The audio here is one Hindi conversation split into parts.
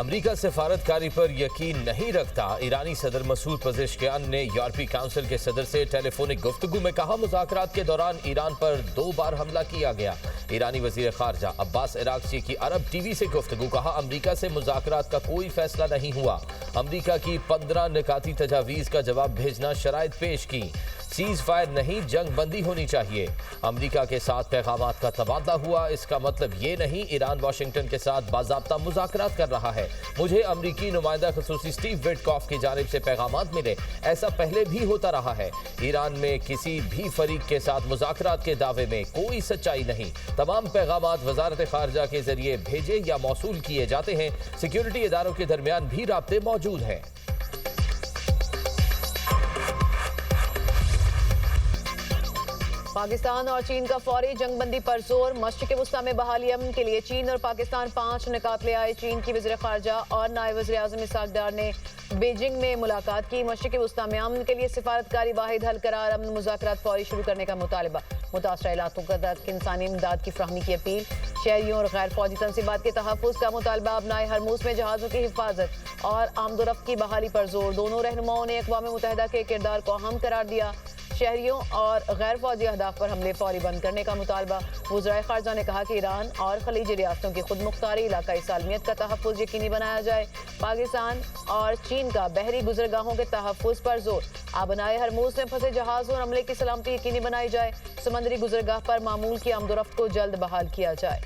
अमेरिका सिफारतकारी पर यकीन नहीं रखता। ईरानी सदर मसूद पजेश्कियान ने यूरोपीय काउंसिल के सदर से टेलीफोनिक गुफ्तगू में कहा, मुज़ाकरात के दौरान ईरान पर 2 बार हमला किया गया। ईरानी वजीर खारजा अब्बास इराक्ची की अरब टीवी से गुफ्तगू, कहा अमेरिका से मुज़ाकरात का कोई फैसला नहीं हुआ। अमेरिका की 15 निकाती तजावीज़ का जवाब भेजना शराइत पेश की। सीज फायर नहीं, जंग बंदी होनी चाहिए। अमेरिका के साथ पैगामात का तबादला हुआ, इसका मतलब ये नहीं ईरान वाशिंगटन के साथ बाज़ाब्ता मुज़ाकरात कर रहा है। मुझे अमेरिकी नुमाइंदा ख़ुसूसी स्टीव विटकॉफ की जानिब से पैगामात मिले, ऐसा पहले भी होता रहा है। ईरान में किसी भी फरीक के साथ मुज़ाकरात के दावे में कोई सच्चाई नहीं। तमाम पैगामात वजारत खारजा के जरिए भेजे या मौसूल किए जाते हैं। सिक्योरिटी इदारों के दरमियान भी राब्ते मौजूद हैं। पाकिस्तान और चीन का फौरी जंगबंदी पर जोर। मशरिक़ वुस्ता में बहाली अमन के लिए चीन और पाकिस्तान 5 निकात ले आए। चीन की वज़ीर ख़ारजा और नायब वज़ीर आज़म इसहाक़ डार ने बीजिंग में मुलाकात की। मशरिक़ वुस्ता में अमन के लिए सिफारतकारी वाहिद हल करार अमन मुज़ाकरात फौरी शुरू करने का मुतालबा। मुतासरा इलाकों तक इंसानी इमदाद की फ़राहमी की अपील। शहरियों और गैर फौजी तनसीबात के तहफ़्फ़ुज़ का मुतालबा। अपनाए हरमूज़ में जहाज़ों की हिफाजत और आमदोरफ्त की बहाली पर जोर। दोनों रहनुमाओं ने अक़वाम मुत्तहिदा के किरदार को अहम करार दिया। शहरियों और गैर फौजी अहदाफ पर हमले फौरी बंद करने का मुतालबा। वज़ीर ख़ारजा ने कहा कि ईरान और खलीजी रियासतों की खुद मुख्तारी, इलाकाई सालमियत का तहफ़्फ़ुज़ यकीनी बनाया जाए। पाकिस्तान और चीन का बहरी गुज़रगाहों के तहफ़्फ़ुज़ पर जोर। आबनाए हरमूज़ में फंसे जहाज़ों और अमले की सलामती यकीनी बनाई जाए। समंदरी गुज़रगाह पर मामूल की आमदोरफ्त को जल्द बहाल किया जाए।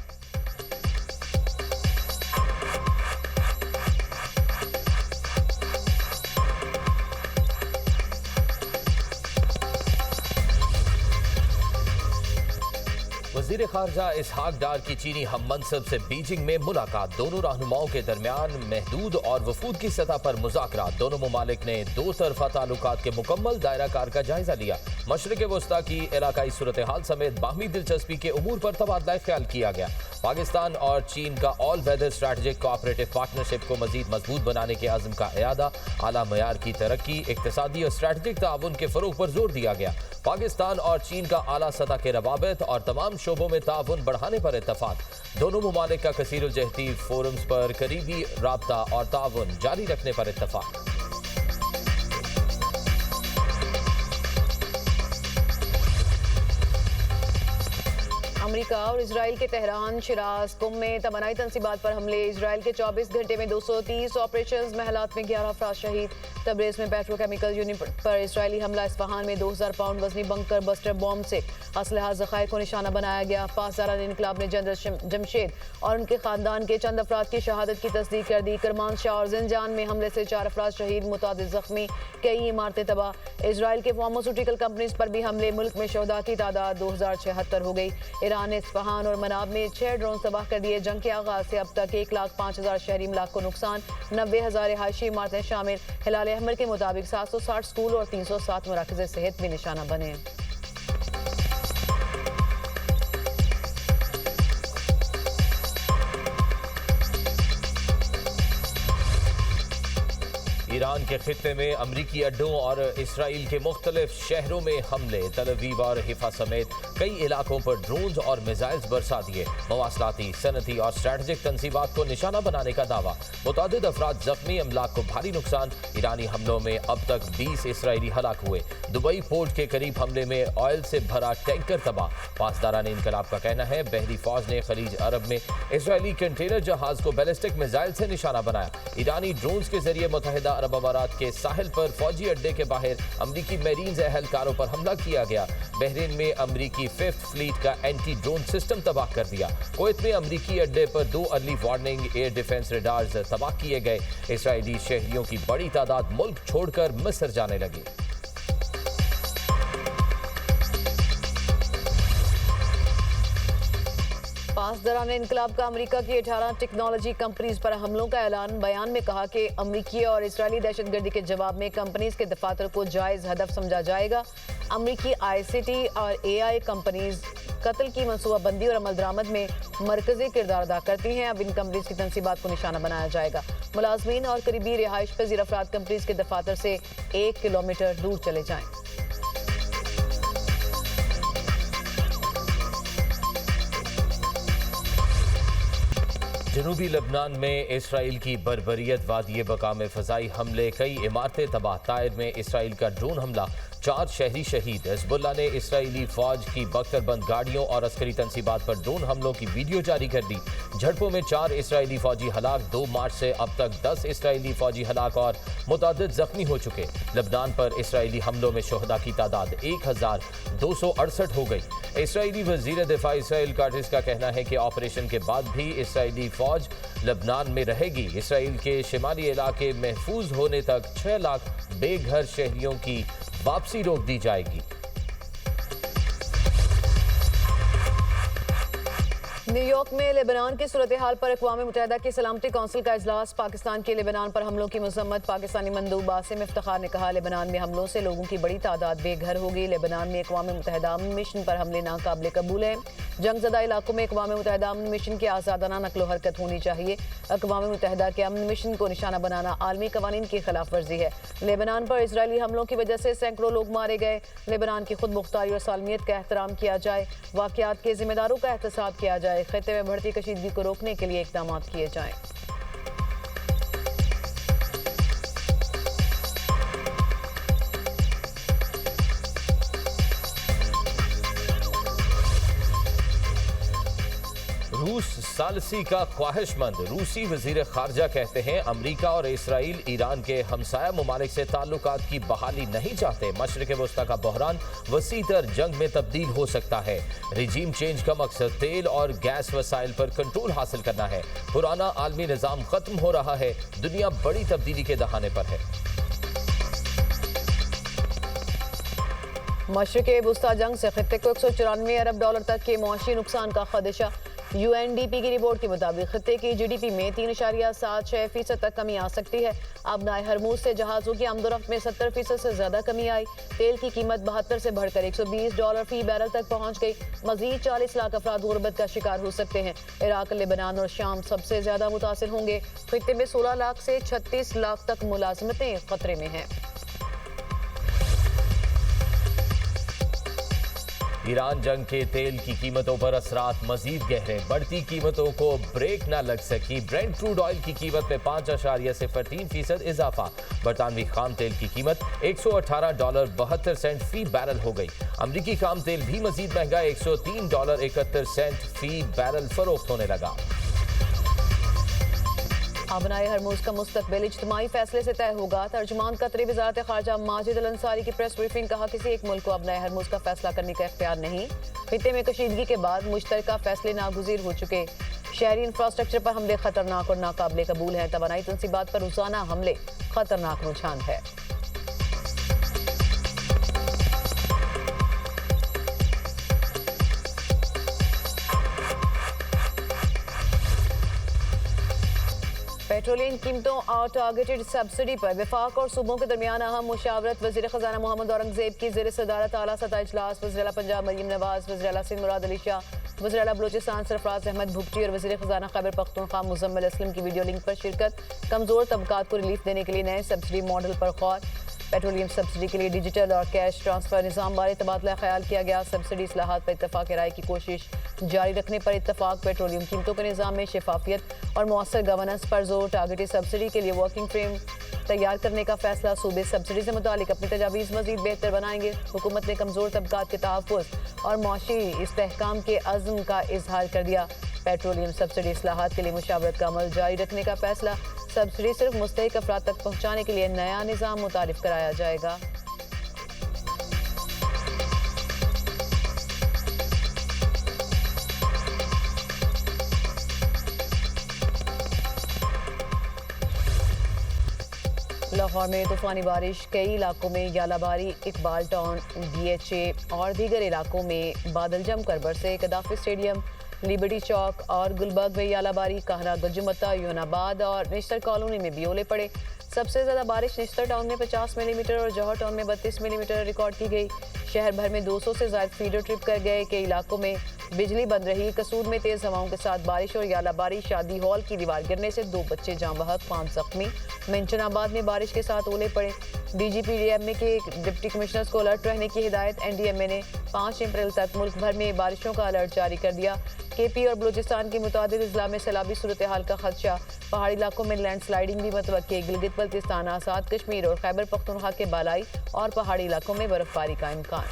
वज़ीर खारजा इसहाक़ डार की चीनी हम मनसब से बीजिंग में मुलाकात। दोनों रहनुमाओं के दरमियान महदूद और वफूद की सतह पर मुज़ाकरात। दोनों ममालिक ने 2 तरफ़ा ताल्लुकात के मुकम्मल दायरा कार का जायजा लिया। मशरिक़ वुस्ता की इलाकाई सूरत हाल समेत बाहमी दिलचस्पी के उमूर पर तबादला ख्याल किया गया। पाकिस्तान और चीन का all weather strategic cooperative partnership को मजीद मजबूत बनाने के आज़म का इयादा। आला मयार की तरक्की, इक़्तिसादी और स्ट्रैटेजिक ताउन के फ़रोग़ पर जोर दिया गया। पाकिस्तान और चीन का आला सतह के रवाबित और तमाम शोबों में ताउन बढ़ाने पर इत्तफ़ाक़। दोनों ममालिक का कसीरुल जहती फोरम्स पर करीबी राब्ता और ताउन जारी रखने पर इत्तफ़ाक़। अमेरिका और इजराइल के तेहरान, शिराज, कुम में तमन्नाई तनसीबात पर हमले। इजराइल के 24 घंटे में 230 ऑपरेशन में हालात में 11 अफराद शहीद। तबरेज़ में पेट्रोकेमिकल यूनिट पर इजरायली हमला। इस्फहान में 2000 पाउंड वजनी बंकर बस्टर बॉम्ब से असलहा ज़खायर को निशाना बनाया गया। पासदारान इनकलाब ने जनरल जमशेद और उनके खानदान के चंद अफराद की शहादत की तस्दीक कर दी। करमानशाह और जिनजान में हमले से 4 अफराद शहीद, मुतादिद जख्मी, कई इमारतें तबाह। इजराइल के फार्मास्यूटिकल कंपनीज पर भी हमले। मुल्क में शहदा की तादाद 2076 हो गई। ईरान ने इस्फहान और मनाब में 6 ड्रोन तबाह कर दिए। जंग के आगाज से अब तक 1,05,000 शहरी इमलाक को नुकसान, 90,000 रिहायशी इमारतें शामिल। हिलाल अहमर के मुताबिक 760 स्कूल और 307 मराकज़ सेहत भी निशाना बने। ईरान के खित्ते में अमरीकी अड्डों और इसराइल के मुख्तलिफ शहरों में हमले। तल अवीव और हिफा समेत कई इलाकों पर ड्रोन्स और मिसाइल्स बरसा दिए। मवासलाती, सनती और स्ट्रैटेजिक तनसीबात को निशाना बनाने का दावा। मुतादिद अफराद जख्मी, अमलाक को भारी नुकसान। ईरानी हमलों में अब तक 20 इसराइली हलाक हुए। दुबई पोर्ट के करीब हमले में ऑयल से भरा टैंकर तबाह। पासदारान इनकलाब का कहना है बहरी फौज ने खलीज अरब में इसराइली कंटेनर जहाज को बैलिस्टिक मिसाइल से निशाना बनाया। ईरानी ड्रोन्स के जरिए मुत्तहिदा अरब अमारात के साहिल पर फौजी अड्डे के बाहर अमरीकी मेरीन्स एहलकारों पर हमला किया गया। बहरीन में अमरीकी 5th फ्लीट का एंटी ड्रोन सिस्टम तबाह कर दिया। कुवैत में अमरीकी अड्डे पर 2 early warning air defence radars तबाह किए गए। इसराइली शहरियों की बड़ी तादाद मुल्क छोड़कर मिस्र जाने लगी। पासदारान इनकलाब का अमेरिका की 18 टेक्नोलॉजी कंपनीज पर हमलों का ऐलान। बयान में कहा कि अमरीकी और इसराइली दहशतगर्दी के जवाब में कंपनीज के दफातर को जायज़ हदफ समझा जाएगा। अमरीकी ICT और AI कंपनीज कत्ल की मनसूबाबंदी और अमल दरामद में मरकजी किरदार अदा करती हैं। अब इन कंपनीज की तनसीबात को निशाना बनाया जाएगा। मुलाजमीन और करीबी रिहाइश पजीर अफराद कंपनीज के दफातर से 1 किलोमीटर दूर चले जाएं। जनूबी लबनान में इसराइल की बर्बरियत, वादी बका में फ़ज़ाई हमले, कई इमारतें तबाह। ताइर में इसराइल का ड्रोन हमला, 4 शहरी शहीद। हिज़्बुल्लाह ने इसराइली फौज की बख्तरबंद गाड़ियों और अस्करी तंसीबात पर ड्रोन हमलों की वीडियो जारी कर दी। झड़पों में 4 इसराइली फौजी हलाक। 2 मार्च से अब तक 10 इसराइली फौजी हलाक और मुतअद्दिद जख्मी हो चुके। लबनान पर इसराइली हमलों में शोहदा की तादाद 1268 हो गई। इसराइली वज़ीर दिफा इसराइल काटिस का कहना है कि ऑपरेशन के बाद भी इसराइली फौज लबनान में रहेगी। इसराइल के शिमाली इलाके महफूज होने तक 6 लाख बेघर शहरियों की वापसी रोक दी जाएगी। न्यूयॉर्क में लेबनान की सूरत हाल पर अक़वाम मुत्तहिदा की सलामती कौंसिल का इजलास। पाकिस्तान के लेबनान पर हमलों की मज़म्मत। पाकिस्तानी मंदूब आसिम इफ्तिखार ने कहा, लेबनान में हमलों से लोगों की बड़ी तादाद बेघर होगी। लेबनान में अक़वाम मुत्तहिदा अमन मिशन पर हमले नाकाबिले कबूल हैं। जंगज़दा इलाकों में अक़वाम मुत्तहिदा अमन मिशन की आज़ादाना नकलो हरकत होनी चाहिए। अक़वाम मुत्तहिदा के अमन मिशन को निशाना बनाना आलमी कवानीन की खिलाफ वर्जी है। लेबनान पर इसराइली हमलों की वजह से सैकड़ों लोग मारे गए। लेबनान की खुद मुख्तारी और सालमियत का एहतराम किया जाए। वाक़यात के जिम्मेदारों का एहतसाब किया जाए। खित्ते में बढ़ती कशीदगी को रोकने के लिए इक़दाम किए जाएं। रूस सालसी का ख्वाहिशमंद। रूसी वजीर खारजा कहते हैं, अमरीका और इसराइल ईरान के हमसाया ममालिक से ताल्लुकात की बहाली नहीं चाहते। मशरिक़ वस्ता का बहरान वसी तर जंग में तब्दील हो सकता है। रिजीम चेंज का मकसद तेल और गैस वसाइल पर कंट्रोल हासिल करना है। पुराना आलमी निज़ाम खत्म हो रहा है। दुनिया बड़ी तब्दीली के दहाने पर है। मशरिक़ वस्ता जंग से खित्ते को $194 अरब तक के मुआशी नुकसान का खदशा। UNDP की रिपोर्ट के मुताबिक खित्ते की GDP में 3.76% तक कमी आ सकती है। आबनाए हरमूज से जहाज़ों की आमदोरफ्त में 70% से ज्यादा कमी आई। तेल की कीमत 72 से बढ़कर $120 फी बैरल तक पहुंच गई। मजीद 40 लाख अफराद गुर्बत का शिकार हो सकते हैं। इराक, लेबनान और शाम सबसे ज्यादा मुतासिर होंगे। खित्ते में 16 लाख से 36 लाख तक मुलाजमतें खतरे में हैं। ईरान जंग के तेल की कीमतों पर असरात मजीद गहरे। बढ़ती कीमतों को ब्रेक न लग सकी। ब्रेंट क्रूड ऑयल की कीमत में 5.03% इजाफा। बरतानवी खाम तेल की कीमत $118.72 फी बैरल हो गई। अमरीकी खाम तेल भी मजीद महंगा, $103.71 फी बैरल फरोख्त होने लगा। आबनाए हरमूज का मुस्तकबिल इज्तिमाई फैसले से तय होगा। तर्जुमान कतरी वज़ारत ख़ारजा माजिद अल अंसारी की प्रेस ब्रीफिंग। कहा, किसी एक मुल्क को आबनाए हरमूज का फैसला करने का इख्तियार नहीं। खित्ते में कशीदगी के बाद मुश्तरका फैसले नागुज़ीर हो चुके। शहरी इंफ्रास्ट्रक्चर पर हमले खतरनाक और नाकाबिले कबूल हैं। तवानाई तंसीबात पर रोज़ाना हमले खतरनाक रुझान है। पेट्रोलियम कीमतों और टारगेटेड सब्सिडी पर वफाक और सूबों के दरमियान अहम मुशावरत। वज़ीर ख़ज़ाना मोहम्मद औरंगज़ेब की ज़ेर सदारत आला सतह इजलास। वज़ीर आला पंजाब मरीम नवाज, वज़ीर आला सिंध मुराद अली शाह, वज़ीर आला बलूचिस्तान सरफराज अहमद भुगटी और वज़ीर ख़ज़ाना खैबर पख्तूनख्वा मुज़म्मिल असलम की वीडियो लिंक पर शिरकत। कमज़ोर तबकात को रिलीफ देने के लिए नए सब्सिडी मॉडल पर गौर। पेट्रोलियम सब्सिडी के लिए डिजिटल और कैश ट्रांसफर निज़ाम बारे तबादला ख्याल किया गया। सब्सिडी इस्लाहात पर इत्तफाक राय की कोशिश जारी रखने पर इत्तफाक। पेट्रोलियम कीमतों के निज़ाम में शफाफियत और मौसर गवर्नेंस पर जोर। टारगेटेड सब्सिडी के लिए वर्किंग फ्रेम तैयार करने का फैसला। सूबे सब्सिडी से मुतालिक अपनी तजावीज़ मज़ीद बेहतर बनाएंगे। हुकूमत ने कमज़ोर तबकात के तहफ़्फ़ुज़ और मुआशी इस्तेहकाम के अज़्म का इजहार कर दिया। पेट्रोलियम सब्सिडी इस्लाहात के लिए मुशावरत का अमल जारी रखने का फैसला। सब्सिडी सिर्फ मुस्तहिक अफराद तक पहुँचाने के लिए नया निज़ाम मुतारिफ कराया जाएगा। लाहौर में तूफानी बारिश, कई इलाकों में यालाबारी। इकबाल टाउन, DHA और दीगर इलाकों में बादल जमकर बरसे। कदाफी स्टेडियम, लिबर्टी चौक और गुलबर्ग में यालाबारी। कहरा, गजुमता, यूनाबाद और निश्तर कॉलोनी में भी ओले पड़े। सबसे ज़्यादा बारिश निश्तर टाउन में 50 मिलीमीटर और जौहर टाउन में 32 मिलीमीटर रिकॉर्ड की गई। शहर भर में 200 से ज़ायद फीडर ट्रिप कर गए। कई इलाकों में बिजली बंद रही। कसूर में तेज़ हवाओं के साथ बारिश और यालाबारी। शादी हॉल की दीवार गिरने से 2 बच्चे जाँ बहक, 5 जख्मी। मेंशनाबाद में बारिश के साथ ओले पड़े। DGP DMA के डिप्टी कमिश्नर्स को अलर्ट रहने की हिदायत। NDMA ने 5 अप्रैल तक मुल्क भर में बारिशों का अलर्ट जारी कर दिया। केपी और बलूचिस्तान के मुतादिद इजला में सैलाबी सूरत हाल का खदशा, पहाड़ी इलाकों में लैंडस्लाइडिंग भी मतवक्की। गिलगित बल्तिस्तान, आजाद कश्मीर और खैबर पख्तूनख्वा के बालाई और पहाड़ी इलाकों में बर्फबारी का इम्कान।